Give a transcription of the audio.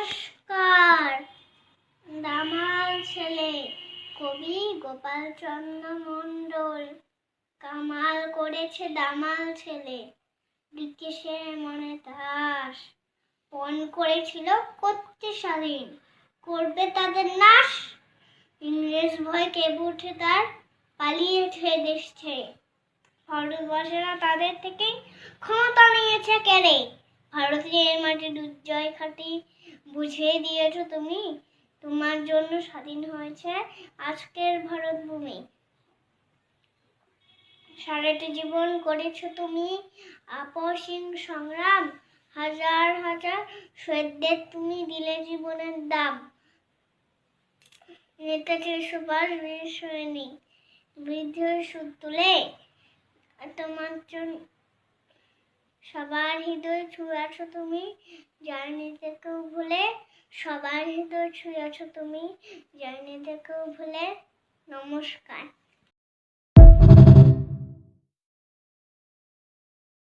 নমস্কার। দামাল ছেলে কবি গোপালচন্দ্র মণ্ডল। কামাল করেছে দামাল ছেলে, লিখেছে মনে তাস। পণ করেছিল করতে স্বাধীন, করবে তাদের নাশ। ইংরেজ ভয় কেঁপে উঠে তার, পালিয়েছে দেশ ছেড়ে। ভারতবাসীরা তাদের থেকে ক্ষমতা নিয়েছে কেড়ে। ভারতের মাটি দুর্জয় খাটি বুঝিয়ে দিয়েছ তুমি, তোমার জন্য স্বাধীন হয়েছে আজকের ভারত ভূমি। সারাটি জীবন করেছ তুমি আপসহীন সংগ্রাম, হাজার হাজার শহীদদের তুমি দিলে জীবনের দাম। নেতাজি সুভাষ বীর সৈনিক বিদ্রোহের সুর তুলে তোমার জন্য সবার হৃদয় ছুঁয়েছ তুমি, জানি থেকেও ভুলে। সবার হৃদয় ছুঁয়েছ তুমি, জানি থেকেও ভুলে। নমস্কার।